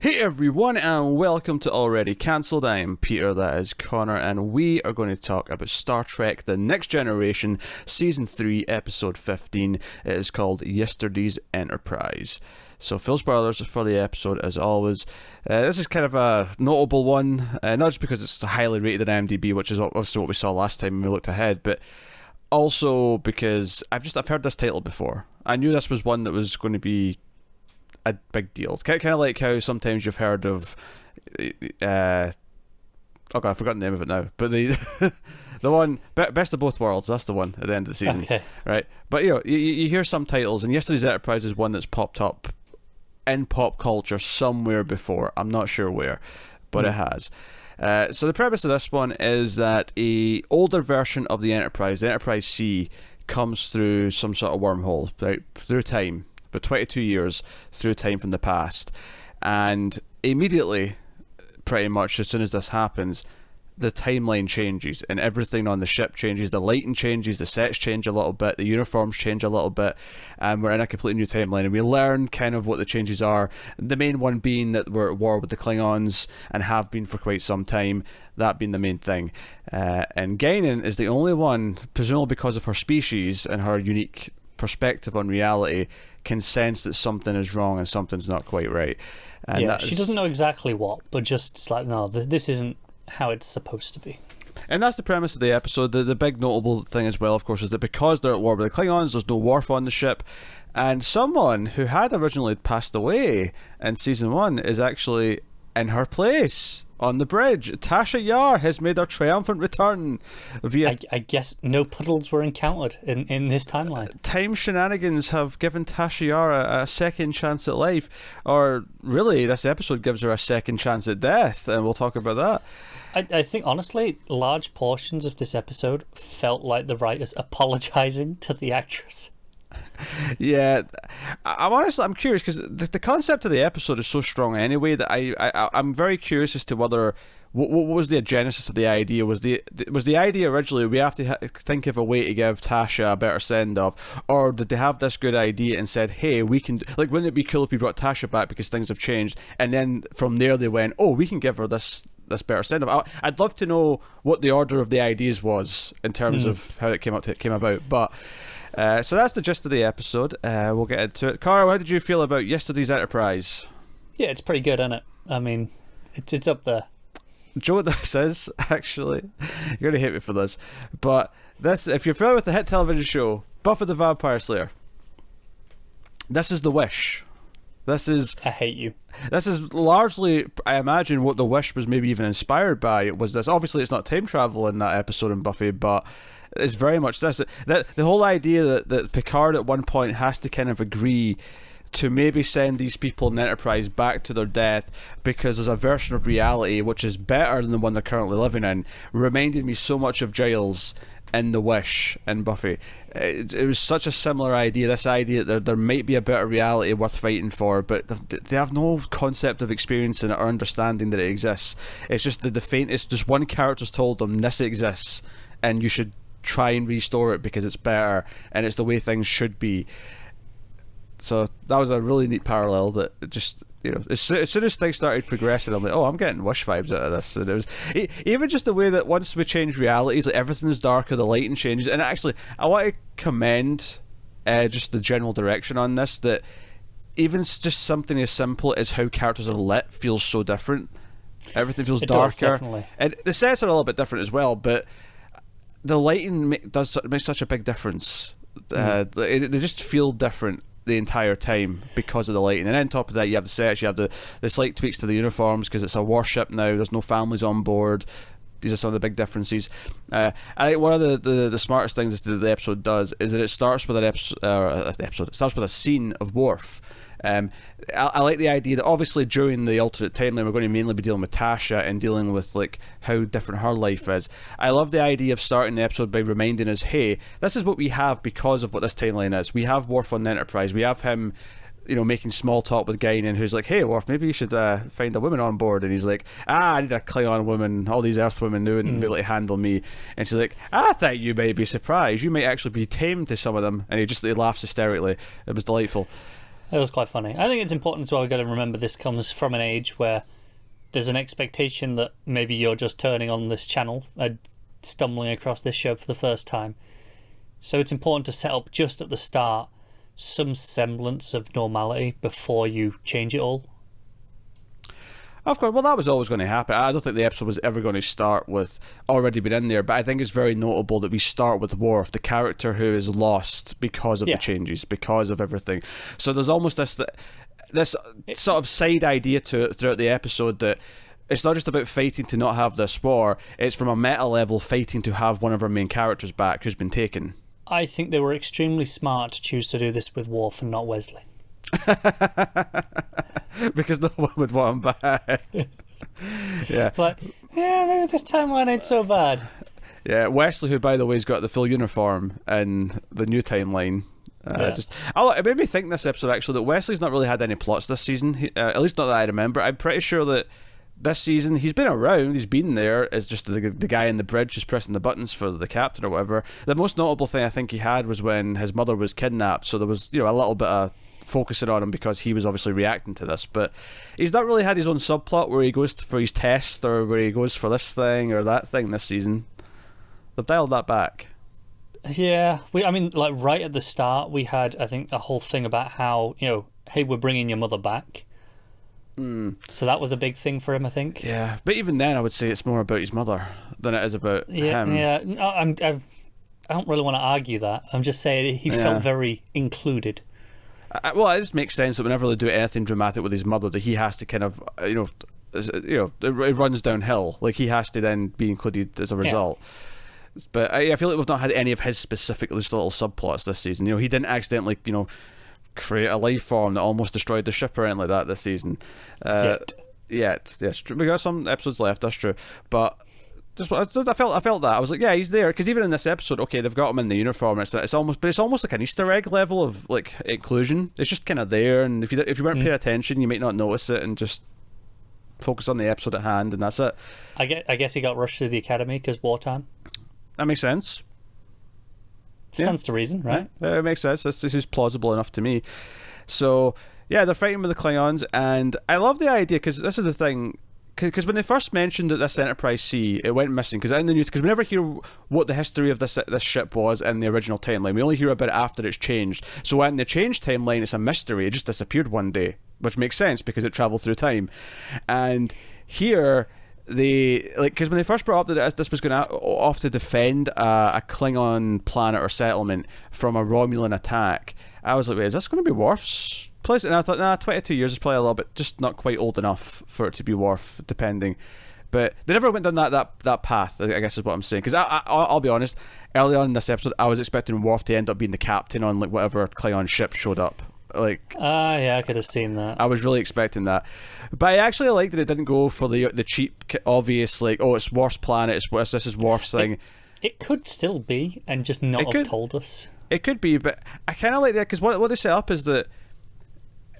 Hey everyone, and welcome to Already Cancelled. I am Peter, that is Connor, and we are going to talk about Star Trek The Next Generation, Season 3, Episode 15. It is called Yesterday's Enterprise. So, full spoilers for the episode, as always. This is kind of a notable one, not just because it's highly rated on IMDb, which is obviously what we saw last time when we looked ahead, but also because I've heard this title before. I knew this was one that was going to be a big deal. It's kind of like how sometimes you've heard of oh god, I've forgotten the name of it now, but the the one Best of Both Worlds, that's the one at the end of the season. Okay. Right? But you hear some titles, and Yesterday's Enterprise is one that's popped up in pop culture somewhere before. I'm not sure where, but it has. So the premise of this one is that a older version of the Enterprise C, comes through some sort of wormhole, right, through time, but 22 years through time from the past. And immediately, pretty much as soon as this happens, the timeline changes and everything on the ship changes. The lighting changes, the sets change a little bit, the uniforms change a little bit, and we're in a completely new timeline. And we learn kind of what the changes are. The main one being that we're at war with the Klingons and have been for quite some time, that being the main thing. And Guinan is the only one, presumably because of her species and her unique perspective on reality, can sense that something is wrong and something's not quite right. And yeah, she doesn't know exactly what, but just it's like, no, this isn't how it's supposed to be. And that's the premise of the episode. The big notable thing as well, of course, is that because they're at war with the Klingons, there's no Worf on the ship, and someone who had originally passed away in season 1 is actually in her place on the bridge. Tasha Yar has made her triumphant return via... I guess no puddles were encountered in this timeline. Time shenanigans have given Tasha Yar a second chance at life. Or really, this episode gives her a second chance at death, and we'll talk about that. I think, honestly, large portions of this episode felt like the writers apologising to the actress. Yeah, I'm curious because the concept of the episode is so strong anyway that I'm very curious as to whether what was the genesis of the idea. Was the idea originally we have to think of a way to give Tasha a better send off, or did they have this good idea and said, hey, we can, like, wouldn't it be cool if we brought Tasha back because things have changed, and then from there they went, oh, we can give her this better send off. I'd love to know what the order of the ideas was in terms of how it came about, but. So that's the gist of the episode. We'll get into it. Cara, how did you feel about Yesterday's Enterprise? Yeah, it's pretty good, isn't it? I mean, it's up there. Do you know what this is, actually? You're going to hate me for this. But this, if you're familiar with the hit television show, Buffy the Vampire Slayer, this is The Wish. This is... I hate you. This is largely, I imagine, what The Wish was maybe even inspired by. Was this? Obviously, it's not time travel in that episode in Buffy, but... It's very much this. That the whole idea that Picard at one point has to kind of agree to maybe send these people in the Enterprise back to their death because there's a version of reality which is better than the one they're currently living in, reminded me so much of Giles in The Wish in Buffy. It was such a similar idea, this idea that there might be a better reality worth fighting for, but they have no concept of experiencing it or understanding that it exists. It's just the faintest, just one character's told them this exists and you should try and restore it because it's better and it's the way things should be. So that was a really neat parallel that just, you know, as soon as things started progressing, I'm like, oh, I'm getting Wish vibes out of this. And it was even just the way that once we change realities, like everything is darker, the lighting changes. And actually, I want to commend just the general direction on this, that even just something as simple as how characters are lit feels so different. Everything feels darker. Does, definitely. And the sets are a little bit different as well, but the lighting makes such a big difference. They just feel different the entire time because of the lighting. And on top of that, you have the sets, you have the slight tweaks to the uniforms because it's a warship now, there's no families on board. These are some of the big differences. I think one of the smartest things that the episode does is that it starts with it starts with a scene of Worf. I like the idea that obviously during the alternate timeline we're going to mainly be dealing with Tasha and dealing with like how different her life is. I love the idea of starting the episode by reminding us, hey, this is what we have because of what this timeline is. We have Worf on the Enterprise. We have him, you know, making small talk with Guinan, who's like, hey Worf, maybe you should find a woman on board. And he's like, I need a Klingon woman. All these Earth women wouldn't be able to handle me. And she's like, I thought you might be surprised. You might actually be tamed to some of them. And he laughs hysterically. It was delightful. It was quite funny. I think it's important as well. Got to remember this comes from an age where there's an expectation that maybe you're just turning on this channel, stumbling across this show for the first time. So it's important to set up just at the start some semblance of normality before you change it all. Of course, well, that was always going to happen. I don't think the episode was ever going to start with already been in there, but I think it's very notable that we start with Worf, the character who is lost because of the changes, because of everything. So there's almost this sort of side idea to it throughout the episode that it's not just about fighting to not have this war, it's from a meta level fighting to have one of our main characters back who's been taken. I think they were extremely smart to choose to do this with Worf and not Wesley. Because no one would want him back. Yeah. But maybe this timeline ain't so bad. Yeah, Wesley, who by the way has got the full uniform in the new timeline. It made me think this episode actually that Wesley's not really had any plots this season. At least not that I remember. I'm pretty sure that this season he's been around, he's been there as just the guy in the bridge just pressing the buttons for the captain or whatever. The most notable thing I think he had was when his mother was kidnapped, so there was a little bit of focusing on him because he was obviously reacting to this, but he's not really had his own subplot where he goes for his test or where he goes for this thing or that thing this season. They've dialed that back. Yeah, right at the start we had, I think, a whole thing about how, hey, we're bringing your mother back. So that was a big thing for him, I think. Yeah, but even then I would say it's more about his mother than it is about him. Yeah, I don't really want to argue that. I'm just saying he felt very included. Well, it just makes sense that whenever they do anything dramatic with his mother, that he has to kind of, it runs downhill. Like, he has to then be included as a result. Yeah. But I feel like we've not had any of his specific little subplots this season. He didn't accidentally, create a life form that almost destroyed the ship or anything like that this season. Yet. Yes, true. We got some episodes left, that's true. But I felt that. I was like, yeah, he's there. Because even in this episode, okay, they've got him in the uniform. It's almost like an Easter egg level of like inclusion. It's just kind of there, and if you weren't paying attention, you might not notice it and just focus on the episode at hand, and that's it. I guess he got rushed through the academy because wartime. That makes sense. Stands to reason, right? Yeah, it makes sense. This is plausible enough to me. So, yeah, they're fighting with the Klingons, and I love the idea, because this is the thing, because when they first mentioned that this Enterprise C, it went missing, because in the news, because we never hear what the history of this ship was in the original timeline. We only hear about it after it's changed. So when the changed timeline, it's a mystery. It just disappeared one day, which makes sense, because it travelled through time. And here, because when they first brought up that this was going off to defend a Klingon planet or settlement from a Romulan attack, I was like, wait, is this going to be Worf's place? And I thought, 22 years is probably a little bit, just not quite old enough for it to be Worf, depending. But they never went down that path, I guess is what I'm saying. Because I'll be honest, early on in this episode, I was expecting Worf to end up being the captain on like whatever Klingon ship showed up. Yeah, I could have seen that. I was really expecting that, but I actually liked that it didn't go for the cheap, obvious, like, oh, it's Worf's planet, this is Worf's thing. It could still be, and just not have told us. It could be, but I kind of like that, because what they set up is that,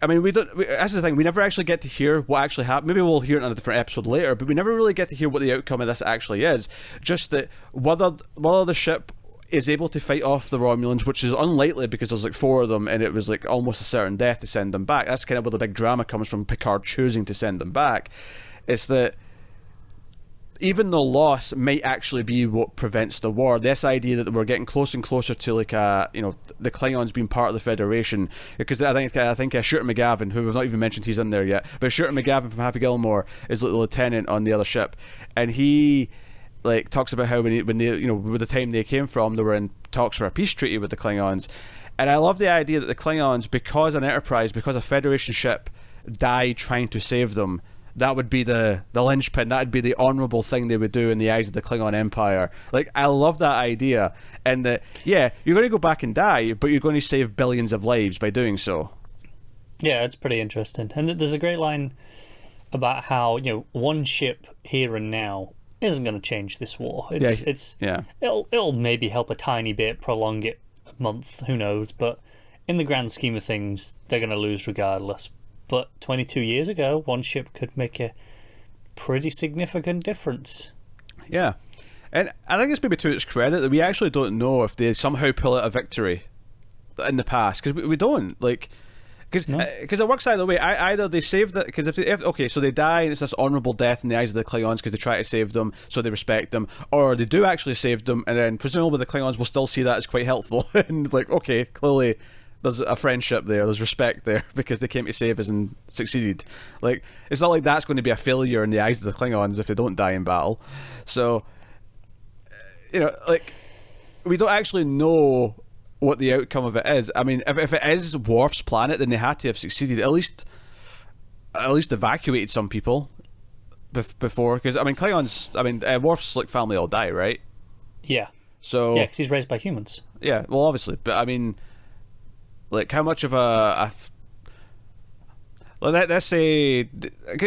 I mean, that's the thing, we never actually get to hear what actually happened. Maybe we'll hear it on a different episode later, but we never really get to hear what the outcome of this actually is. Just that whether the ship is able to fight off the Romulans, which is unlikely because there's like 4 of them, and it was like almost a certain death to send them back. That's kind of where the big drama comes from, Picard choosing to send them back. It's that even the loss might actually be what prevents the war. This idea that we're getting closer and closer to like the Klingons being part of the Federation, because I think Shooter McGavin, who we've not even mentioned he's in there yet, but Shooter McGavin from Happy Gilmore is like the lieutenant on the other ship, and he like talks about how when they with the time they came from, they were in talks for a peace treaty with the Klingons. And I love the idea that the Klingons, because an Enterprise, because a Federation ship died trying to save them, that would be the linchpin, that would be the honourable thing they would do in the eyes of the Klingon Empire. Like, I love that idea, and that, yeah, you're going to go back and die, but you're going to save billions of lives by doing so. Yeah, it's pretty interesting. And there's a great line about how, one ship here and now isn't going to change this war. It'll maybe help a tiny bit, prolong it a month, who knows, but in the grand scheme of things, they're going to lose regardless. But 22 years ago, one ship could make a pretty significant difference. Yeah. And I think it's maybe to its credit that we actually don't know if they somehow pull out a victory in the past, because we don't. Like, Because it works either way. Either they save that, because if they die and it's this honourable death in the eyes of the Klingons because they try to save them, so they respect them, or they do actually save them, and then presumably the Klingons will still see that as quite helpful and like, okay, clearly there's a friendship there, there's respect there because they came to save us and succeeded. Like, it's not like that's going to be a failure in the eyes of the Klingons if they don't die in battle. So, like, we don't actually know what the outcome of it is. I mean, if it is Worf's planet, then they had to have succeeded. At least evacuated some people before. Because I mean, Klingons. I mean, Worf's like family all die, right? Yeah. So yeah, because he's raised by humans. Yeah. Well, obviously, but I mean, like, how much of well, let's say it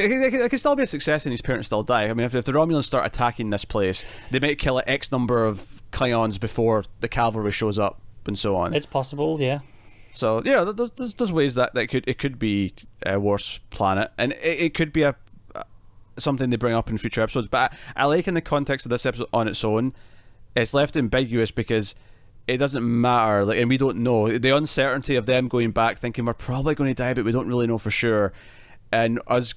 can still be a success and his parents still die. I mean, if the Romulans start attacking this place, they might kill X number of Klingons before the cavalry shows up and so on. It's possible, yeah. So yeah, there's ways that it could be Worf's planet, and it could be something they bring up in future episodes. But I like, in the context of this episode on its own, it's left ambiguous because it doesn't matter, like, and we don't know. The uncertainty of them going back thinking we're probably going to die, but we don't really know for sure, and us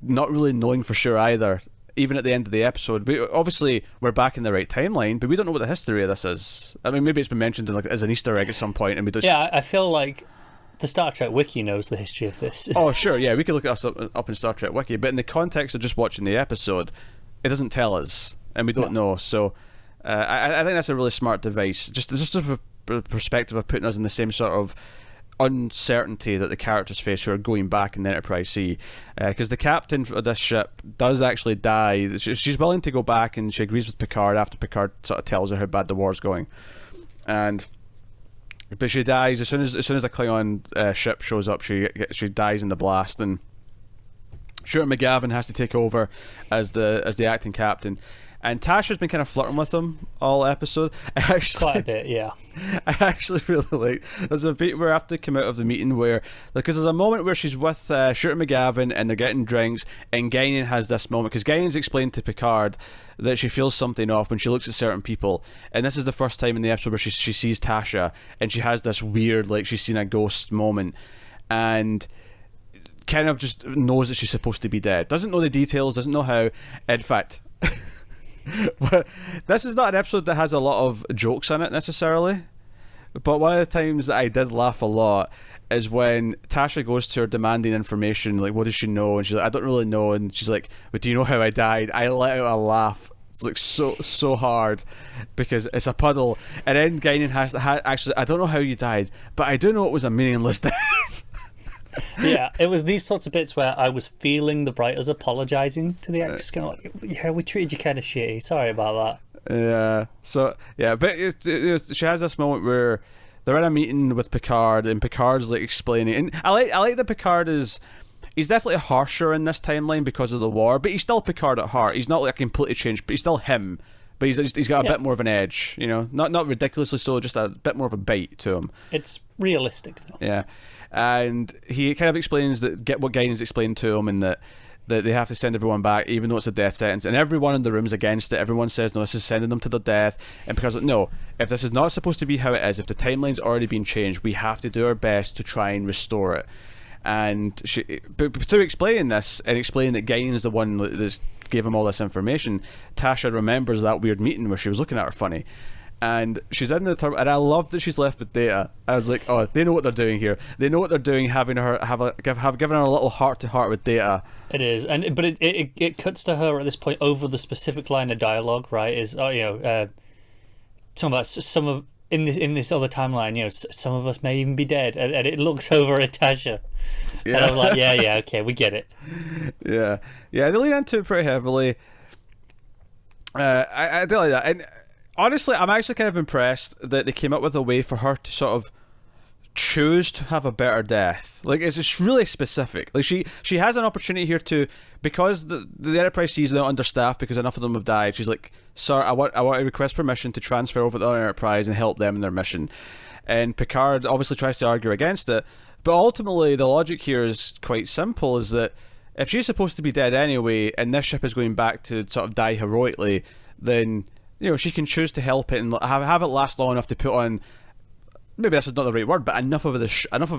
not really knowing for sure either, even at the end of the episode. But obviously we're back in the right timeline, but we don't know what the history of this is. I mean, maybe it's been mentioned as an Easter egg at some point, and we just... Yeah, I feel like the Star Trek Wiki knows the history of this. Oh, sure, yeah, we could look us up in Star Trek Wiki, but in the context of just watching the episode, it doesn't tell us, and we don't know. So I think that's a really smart device, just from a perspective of putting us in the same sort of uncertainty that the characters face who are going back in the Enterprise C, because the captain of this ship does actually die. She's willing to go back, and she agrees with Picard after Picard sort of tells her how bad the war's going, but she dies as soon as a Klingon ship shows up. She dies in the blast, and Stuart McGavin has to take over as the acting captain. And Tasha's been kind of flirting with him all episode. Quite a bit, yeah. I actually really like. There's a bit where after they come out of the meeting where, because there's a moment where she's with Stuart McGavin and they're getting drinks, and Guinan has this moment, because Guinan's explained to Picard that she feels something off when she looks at certain people, and this is the first time in the episode where she sees Tasha, and she has this weird, like, she's seen a ghost moment, and kind of just knows that she's supposed to be dead. Doesn't know the details, doesn't know how. In fact... But this is not an episode that has a lot of jokes in it necessarily, but one of the times that I did laugh a lot is when Tasha goes to her demanding information, like, what does she know, and she's like, I don't really know, and she's like, but do you know how I died? I let out a laugh. It's like so hard because it's a puddle, and then Guinan has to actually, I don't know how you died, but I do know it was a meaningless death. Yeah, it was these sorts of bits where I was feeling the writers apologising to the actors, kind of like, yeah, we treated you kind of shitty, sorry about that. Yeah, so, yeah, but she has this moment where they're in a meeting with Picard, and Picard's like explaining, and I like that Picard he's definitely harsher in this timeline because of the war, but he's still Picard at heart. He's not like completely changed, but he's still him, but he's got a bit more of an edge, you know, not ridiculously so, just a bit more of a bite to him. It's realistic though. Yeah. And he kind of explains that what Guinan's explained to him, and that they have to send everyone back even though it's a death sentence, and everyone in the room's against it. Everyone says no, this is sending them to their death, and because no, if this is not supposed to be how it is, if the timeline's already been changed, we have to do our best to try and restore it. And but through explaining this and explaining that Guinan's the one that gave him all this information, Tasha remembers that weird meeting where she was looking at her funny. And she's in the term, and I love that she's left with Data. I was like, oh, they know what they're doing here. They know what they're doing, having her given her a little heart to heart with Data. It is, but it cuts to her at this point over the specific line of dialogue, right? Is talking about some of in this other timeline, some of us may even be dead, and it looks over at Tasha, and I'm like, yeah, okay, we get it. Yeah, they lean into it pretty heavily. I do like that, and honestly, I'm actually kind of impressed that they came up with a way for her to sort of choose to have a better death. Like, it's just really specific. Like, she has an opportunity here to, because the Enterprise C is now understaffed because enough of them have died. She's like, sir, I want to request permission to transfer over to the other Enterprise and help them in their mission. And Picard obviously tries to argue against it, but ultimately the logic here is quite simple: is that if she's supposed to be dead anyway, and this ship is going back to sort of die heroically, then she can choose to help it and have it last long enough to put on maybe this is not the right word, but enough of a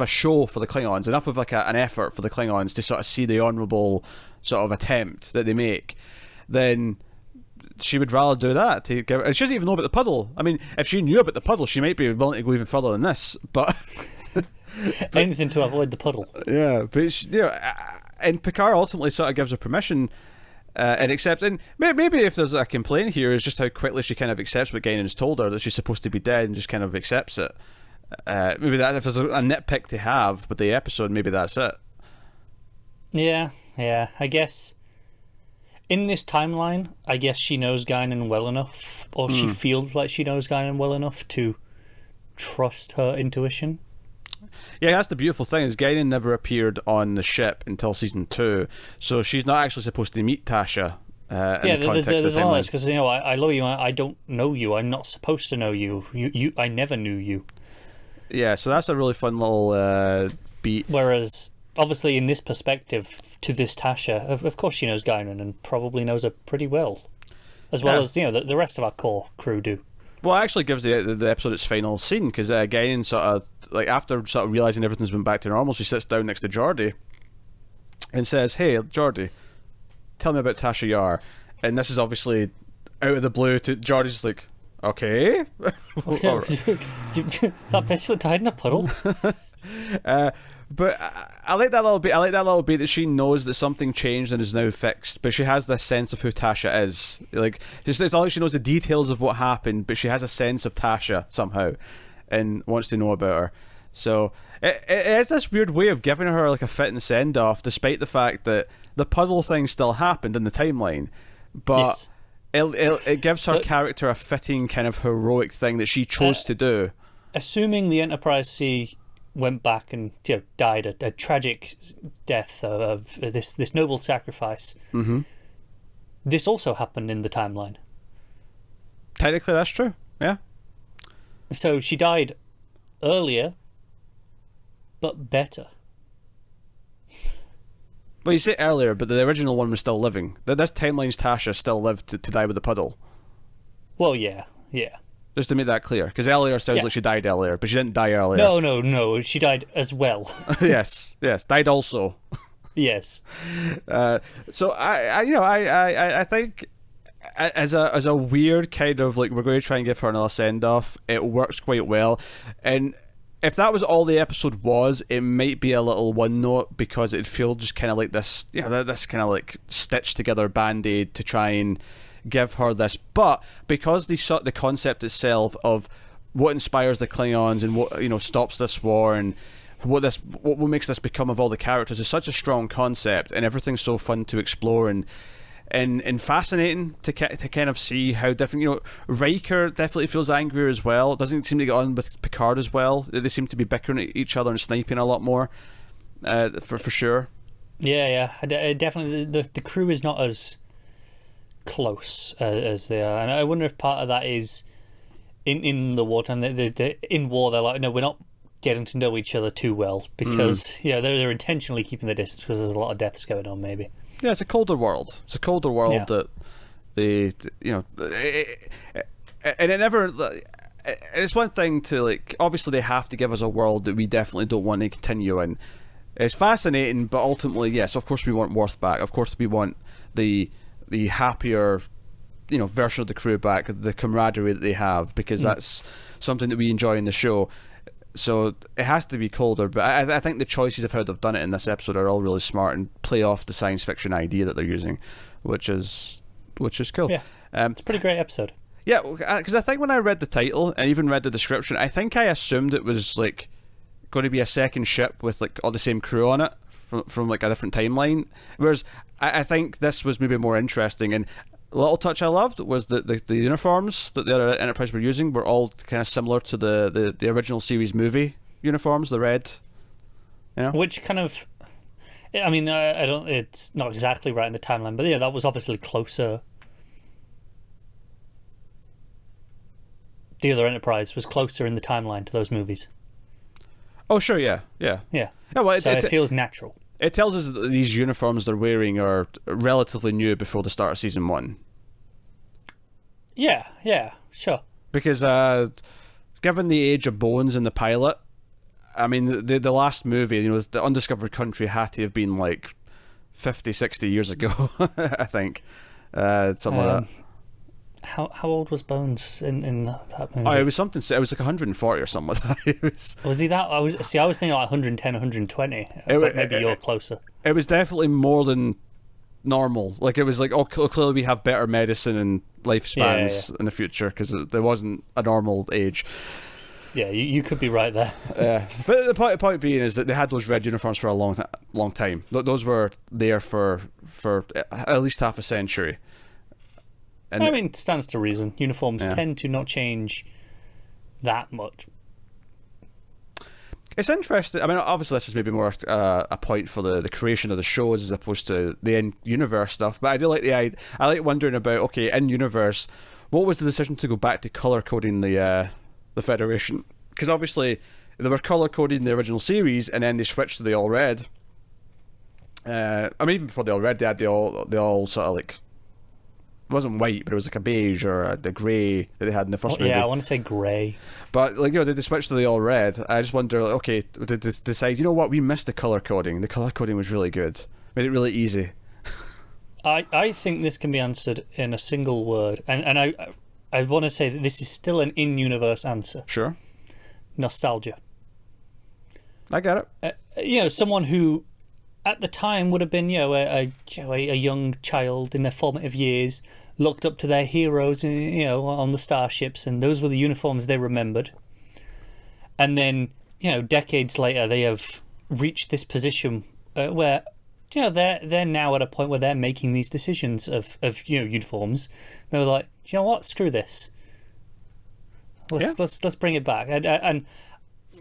show for the Klingons, enough of like an effort for the Klingons to sort of see the honourable sort of attempt that they make, then she would rather do that. And she doesn't even know about the puddle. I mean, if she knew about the puddle, she might be willing to go even further than this. But anything to avoid the puddle. Yeah, but and Picard ultimately sort of gives her permission and accepts. And maybe if there's a complaint here, is just how quickly she kind of accepts what Guinan's told her, that she's supposed to be dead, and just kind of accepts it. Maybe that if there's a nitpick to have with the episode, maybe that's it. Yeah, I guess. In this timeline, I guess she knows Guinan well enough, or she feels like she knows Guinan well enough to trust her intuition. Yeah, that's the beautiful thing, is Guinan never appeared on the ship until season 2, so she's not actually supposed to meet Tasha. There's all this, because I love you. I don't know you. I'm not supposed to know you. I never knew you. Yeah, so that's a really fun little beat. Whereas, obviously, in this perspective, to this Tasha, of course she knows Guinan and probably knows her pretty well, as well as the rest of our core crew do. Well, it actually gives the episode its final scene, because Guinan sort of, like, after sort of realising everything's been back to normal, she sits down next to Geordi and says, "Hey, Geordi, tell me about Tasha Yar." And this is obviously out of the blue. To Geordi's just like, okay. That bitch that died in a puddle. But I like that little bit. I like that little bit that she knows that something changed and is now fixed, but she has this sense of who Tasha is. Like, it's not like she knows the details of what happened, but she has a sense of Tasha somehow, and wants to know about her. So it is this weird way of giving her like a fitting send off, despite the fact that the puddle thing still happened in the timeline. But yes. it gives her character a fitting kind of heroic thing that she chose to do. Assuming the Enterprise C went back and died a tragic death of this noble sacrifice. Mm-hmm. This also happened in the timeline. Technically, that's true. Yeah. So she died earlier, but better. Well, you say earlier, but the original one was still living. This timeline's Tasha still lived to die with the puddle. Well, yeah. Just to make that clear, because earlier sounds like she died earlier, but she didn't die earlier. No, she died as well. yes, died also. Yes. So I think as a weird kind of like, we're going to try and give her another send off. It works quite well, and if that was all the episode was, it might be a little one note, because it'd feel just kind of like this, this kind of like stitched together band-aid to try and give her this. But because the concept itself of what inspires the Klingons and what stops this war and what makes this become of all the characters is such a strong concept, and everything's so fun to explore and fascinating to kind of see how different. Riker definitely feels angrier as well. Doesn't seem to get on with Picard as well. They seem to be bickering at each other and sniping a lot more, for sure. Yeah. Definitely, the crew is not as close as they are, and I wonder if part of that is in the wartime. They in war, they're like, no, we're not getting to know each other too well, because they're intentionally keeping the distance because there's a lot of deaths going on, maybe. Yeah, it's a colder world. It's a colder world that they, and it never. It's one thing to, like, obviously they have to give us a world that we definitely don't want to continue in. It's fascinating, but ultimately, yes, of course we want Worth back. Of course we want the happier, version of the crew back, the camaraderie that they have, because that's something that we enjoy in the show. So it has to be colder, but I think the choices of how they've done it in this episode are all really smart and play off the science fiction idea that they're using, which is cool. Yeah, it's a pretty great episode. Yeah, because I think when I read the title and even read the description, I think I assumed it was like going to be a second ship with like all the same crew on it from like a different timeline. Whereas I think this was maybe more interesting. And a little touch I loved was that the uniforms that the other Enterprise were using were all kind of similar to the original series movie uniforms, the red. Which kind of, I mean, I don't. It's not exactly right in the timeline, but that was obviously closer. The other Enterprise was closer in the timeline to those movies. Oh sure, yeah. Well, so it feels natural. It tells us that these uniforms they're wearing are relatively new before the start of season 1. Yeah, sure. Because given the age of Bones in the pilot, I mean, the last movie, you know, the Undiscovered Country had to have been like 50, 60 years ago, I think. Something like that. How old was Bones in that movie? Oh, it was something. It was like 140 or something like that. Was he that? I was thinking like 110, 120. But maybe you're closer. It was definitely more than normal. Like, it was like, oh, clearly we have better medicine and lifespans in the future, because there wasn't a normal age. Yeah, you could be right there. But the point being is that they had those red uniforms for a long time. Those were there for at least half a century. And I mean, it stands to reason. Uniforms tend to not change that much. It's interesting. I mean, obviously this is maybe more a point for the creation of the shows as opposed to the in-universe stuff. But I do like I like wondering about, okay, in-universe, what was the decision to go back to color coding the Federation? Because obviously they were color coding the original series, and then they switched to the all red. I mean, even before the all red, they had the all sort of like, it wasn't white, but it was like a beige or the grey that they had in the first movie. Yeah, I want to say grey. But like, you know, did they switch to the all red? I just wonder, like, okay, did they decide, you know what, we missed the color coding. The color coding was really good, made it really easy. I think this can be answered in a single word, and I want to say that this is still an in-universe answer. Sure. Nostalgia. I get it. You know, someone who at the time would have been, you know, a young child in their formative years, looked up to their heroes, you know, on the starships, and those were the uniforms they remembered. And then, you know, decades later, they have reached this position where, you know, they're now at a point where they're making these decisions of you know, uniforms. And they're like, you know what, screw this. Let's bring it back. And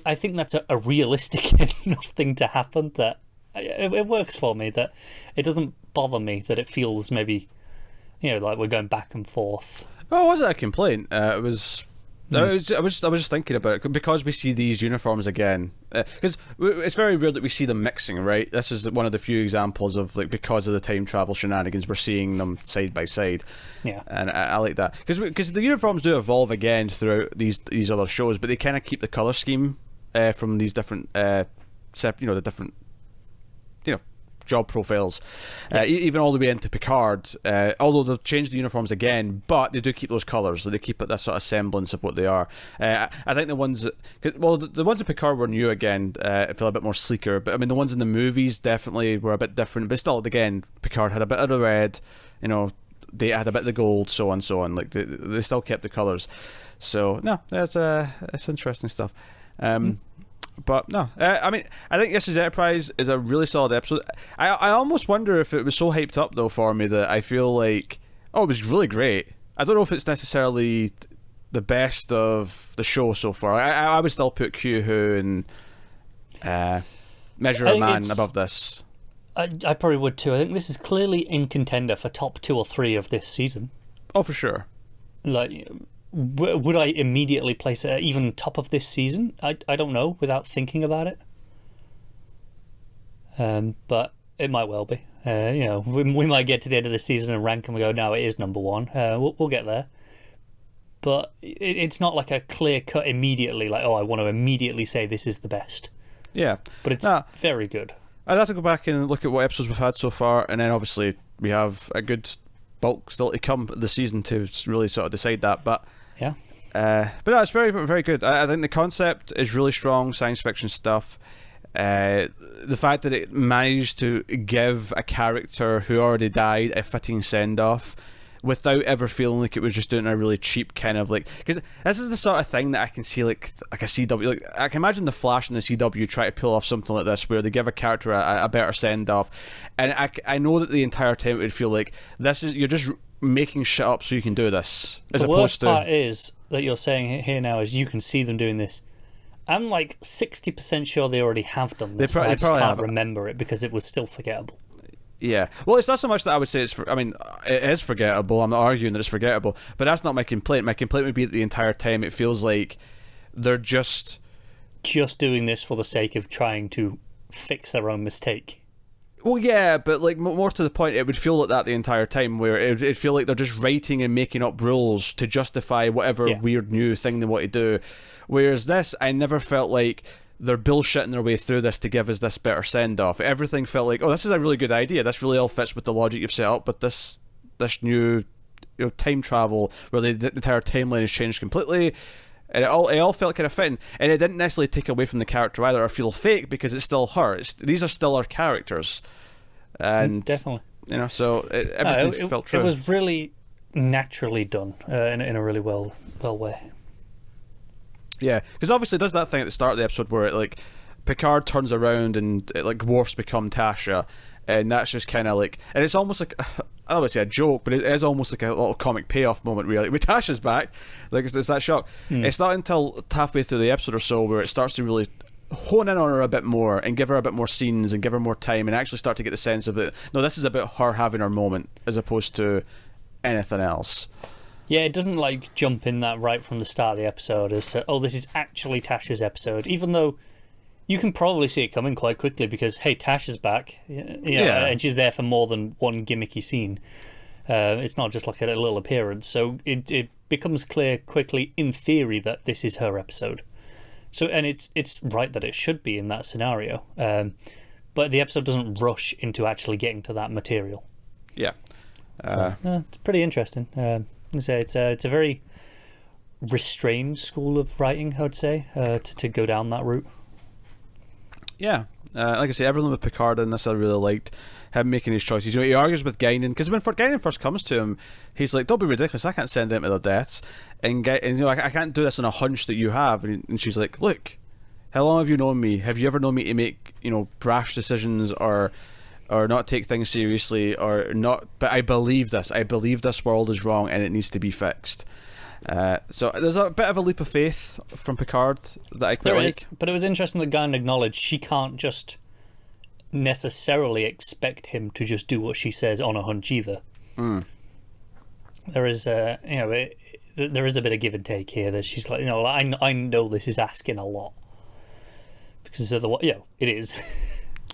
I think that's a realistic enough thing to happen that it works for me. That it doesn't bother me that it feels maybe, you know, like we're going back and forth. Oh, it wasn't a complaint. It was. I was just thinking about it because we see these uniforms again. Because it's very rare that we see them mixing, right? This is one of the few examples of, like, because of the time travel shenanigans, we're seeing them side by side. Yeah, and I like that because the uniforms do evolve again throughout these other shows, but they kind of keep the color scheme from these different, the different, you know, job profiles, even all the way into Picard, although they've changed the uniforms again, but they do keep those colours, so they keep that sort of semblance of what they are. I think the ones the ones in Picard were new again, feel a bit more sleeker, but I mean the ones in the movies definitely were a bit different, but still, again, Picard had a bit of the red, you know, they had a bit of the gold, so on, like they still kept the colours. So no, it's interesting stuff. But no, I mean, I think Yesterday's Enterprise is a really solid episode. I almost wonder if it was so hyped up, though, for me that I feel like, it was really great. I don't know if it's necessarily the best of the show so far. I would still put Q Who and Measure of Man above this. I probably would too. I think this is clearly in contender for top 2 or 3 of this season. Oh, for sure. Like, would I immediately place it even top of this season? I don't know without thinking about it. But it might well be. You know, we might get to the end of the season and rank and we go, no, it is number 1. We'll get there. But it's not like a clear cut immediately, like, oh, I want to immediately say this is the best. Yeah. But it's very good. I'd have to go back and look at what episodes we've had so far, and then obviously we have a good bulk still to come this season to really sort of decide that. But yeah. But no, it's very, very good. I think the concept is really strong, science fiction stuff. The fact that it managed to give a character who already died a fitting send-off without ever feeling like it was just doing a really cheap kind of, like, because this is the sort of thing that I can see like a CW, like I can imagine the Flash and the CW try to pull off something like this where they give a character a better send-off, and I know that the entire time it would feel like you're just making shit up so you can do this, as the opposed worst to part is that you're saying here now is you can see them doing this. I'm like 60% sure they already have done this. I just can't remember it because it was still forgettable. Yeah, well, it's not so much that I would say I mean, it is forgettable. I'm not arguing that it's forgettable, but that's not my complaint. My complaint would be that the entire time it feels like they're just doing this for the sake of trying to fix their own mistake. Well, yeah, but like more to the point, it would feel like that the entire time, where it'd feel like they're just writing and making up rules to justify whatever weird new thing they want to do. Whereas this, I never felt like they're bullshitting their way through this to give us this better send-off. Everything felt like, oh, this is a really good idea. This really all fits with the logic you've set up, but this new time travel where the entire timeline has changed completely, and it all felt kind of fitting, and it didn't necessarily take away from the character either or feel fake, because it's still her. These are still our characters, and definitely, so everything felt true. It was really naturally done in a really well way. Yeah, because obviously it does that thing at the start of the episode where it, Picard turns around and Worf's become Tasha, and that's just kind of and it's almost like, I don't want to say a joke, but it is almost like a little comic payoff moment, really. With Tasha's back, it's that shock. It's not until halfway through the episode or so where it starts to really hone in on her a bit more and give her a bit more scenes and give her more time and actually start to get the sense of it. No, this is about her having her moment as opposed to anything else. Yeah, it doesn't jump in that right from the start of the episode as this is actually Tasha's episode, even though you can probably see it coming quite quickly because, hey, Tasha's back, and she's there for more than one gimmicky scene. It's not just a little appearance, so it becomes clear quickly in theory that this is her episode. So, and it's right that it should be in that scenario, but the episode doesn't rush into actually getting to that material. Yeah, it's pretty interesting. It's a very restrained school of writing, I would say, to go down that route. Yeah, like I say, everything with Picard in this I really liked. Him making his choices. He argues with Guinan, because when Guinan first comes to him, he's like, "Don't be ridiculous! I can't send them to their deaths." And I can't do this on a hunch that you have. And she's like, "Look, how long have you known me? Have you ever known me to make brash decisions or not take things seriously or not? But I believe this. I believe this world is wrong and it needs to be fixed." So there's a bit of a leap of faith from Picard that I quite like. But it was interesting that Guinan acknowledged she can't just necessarily expect him to just do what she says on a hunch either. There is there is a bit of give and take here that she's like, I know this is asking a lot because of it is.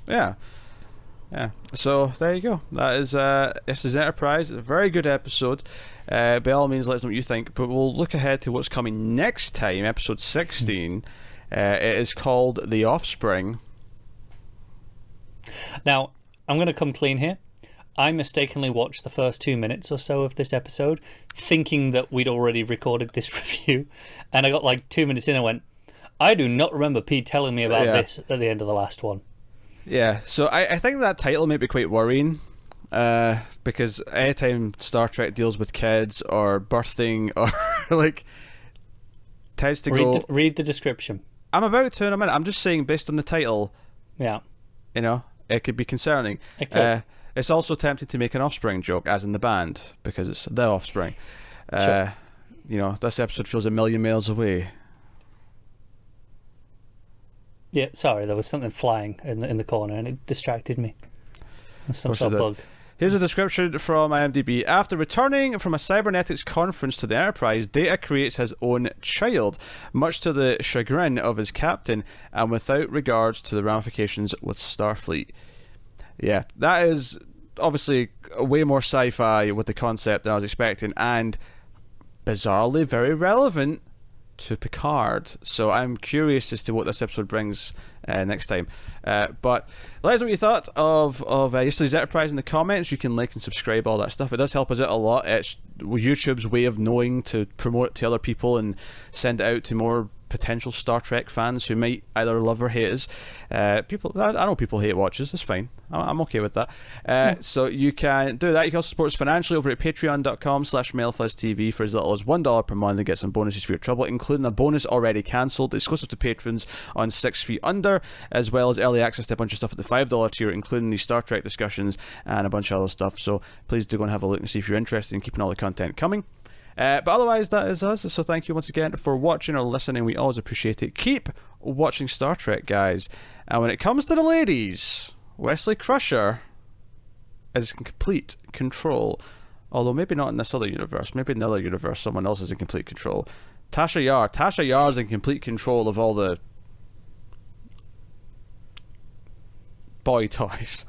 Yeah. So there you go. That is this is Enterprise. A very good episode. By all means, let us know what you think. But we'll look ahead to what's coming next time. Episode 16. It is called The Offspring. Now, I'm going to come clean here. I mistakenly watched the first 2 minutes or so of this episode, thinking that we'd already recorded this review, and I got 2 minutes in and went, I do not remember Pete telling me about this at the end of the last one. Yeah, so I think that title may be quite worrying, because anytime Star Trek deals with kids or birthing or tends to read the description. I'm about to in a minute. I'm just saying, based on the title, it could be concerning. It could. It's also tempted to make an Offspring joke, as in the band, because it's The Offspring. Sure. This episode feels a million miles away. Yeah, sorry, there was something flying in the corner and it distracted me. Some sort of bug. Here's a description from IMDb. After returning from a cybernetics conference to the Enterprise, Data creates his own child, much to the chagrin of his captain and without regards to the ramifications with Starfleet. Yeah, that is obviously way more sci-fi with the concept than I was expecting, and bizarrely very relevant to Picard. So I'm curious as to what this episode brings next time. But let us know what you thought of yesterday's Enterprise in the comments. You can like and subscribe, all that stuff. It does help us out a lot. It's YouTube's way of knowing to promote it to other people and send it out to more potential Star Trek fans who might either love or hate us. I know people hate watches. It's fine. I'm okay with that. So you can do that. You can also support us financially over at patreon.com/MailFuzzTV for as little as $1 per month and get some bonuses for your trouble, including a bonus already cancelled, exclusive to patrons on 6 Feet Under, as well as early access to a bunch of stuff at the $5 tier, including these Star Trek discussions and a bunch of other stuff. So please do go and have a look and see if you're interested in keeping all the content coming. But otherwise, that is us. So thank you once again for watching or listening. We always appreciate it. Keep watching Star Trek, guys. And when it comes to the ladies, Wesley Crusher is in complete control. Although maybe not in this other universe. Maybe in the other universe, someone else is in complete control. Tasha Yar's in complete control of all the boy toys.